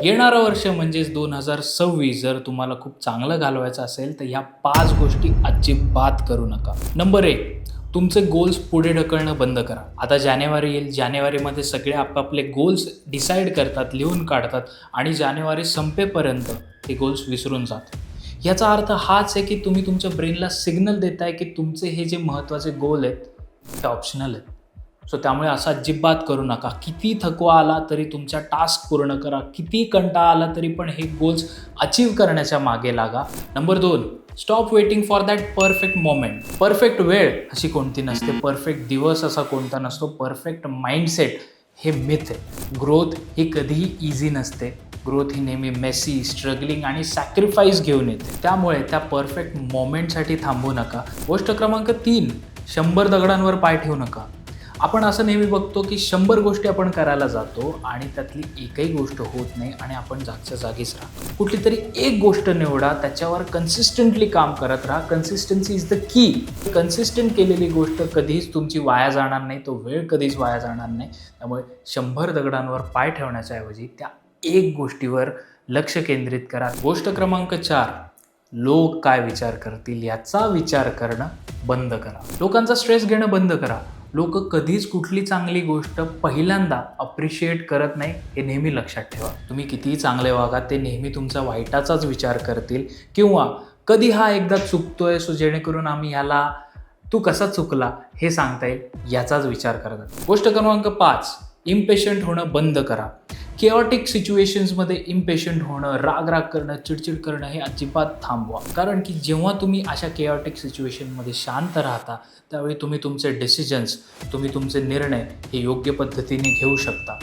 येणारं वर्ष म्हणजेच 2026 जर तुम्हाला खूप चांगलं घालवायचं असेल तर ह्या 5 गोष्टी अजिबात करू नका. नंबर 1, तुमचे गोल्स पुढे ढकलणं बंद करा. आता जानेवारी येईल, जानेवारीमध्ये सगळे आपापले गोल्स डिसाईड करतात, लिहून काढतात आणि जानेवारी संपेपर्यंत ते गोल्स विसरून जातात. याचा अर्थ हाच आहे की तुम्ही तुमच्या ब्रेनला सिग्नल देताय की तुमचे हे जे महत्त्वाचे गोल आहेत ते ऑप्शनल आहेत. सो त्यामुळे असं अजिबात करू नका. किती थकवा आला तरी तुमच्या टास्क पूर्ण करा. किती कंटाळा आला तरी पण हे गोल्स अचीव्ह करण्याच्या मागे लागा. Number 2, stop waiting for that perfect moment. Perfect वेळ अशी कोणती नसते, परफेक्ट दिवस असा कोणता नसतो, परफेक्ट माइंडसेट हे मिथ आहे. ग्रोथ ही कधीही इझी नसते. ग्रोथ ही नेहमी मेसी, स्ट्रगलिंग आणि सॅक्रिफाईस घेऊन येते. त्यामुळे त्या परफेक्ट मोमेंटसाठी थांबू नका. गोष्ट क्रमांक 3, 100 दगडांवर पाय ठेवू नका. आपण असं नेहमी बघतो की 100 गोष्टी आपण करायला जातो आणि त्यातली एकही गोष्ट होत नाही आणि आपण जागच्या जागीच राहतो. कुठली तरी एक गोष्ट निवडा, त्याच्यावर कन्सिस्टंटली काम करत राहा. Consistency is the key. Consistent केलेली गोष्ट कधीच तुमची वाया जाणार नाही, तो वेळ कधीच वाया जाणार नाही. त्यामुळे 100 दगडांवर पाय ठेवण्याच्या ऐवजी त्या एक गोष्टीवर लक्ष केंद्रित करा. गोष्ट क्रमांक 4, लोक काय विचार करतील याचा विचार करणं बंद करा. लोकांचा स्ट्रेस घेणं बंद करा. लोक कधीच कुठली चांगली गोष्ट पहिल्यांदा अप्रिशिएट करत नाही, हे नेहमी लक्षात ठेवा. तुम्ही कितीही चांगले वागा, ते नेहमी तुमचा वाईटाचाच विचार करतील किंवा कधी हा एकदा चुकतोय सो जेणेकरून आम्ही ह्याला तू कसा चुकला हे सांगता येईल याचाच विचार करतात. गोष्ट क्रमांक 5, इम्पेशंट होणं बंद करा. केऑटिक सिच्युएशन्समध्ये इम्पेशंट होणं, राग करणं, चिडचिड करणं हे अजिबात थांबवा. कारण की जेव्हा तुम्ही अशा केऑटिक सिच्युएशनमध्ये शांत राहता त्यावेळी तुम्ही तुमचे डिसिजन्स, तुम्ही तुमचे निर्णय हे योग्य पद्धतीने घेऊ शकता.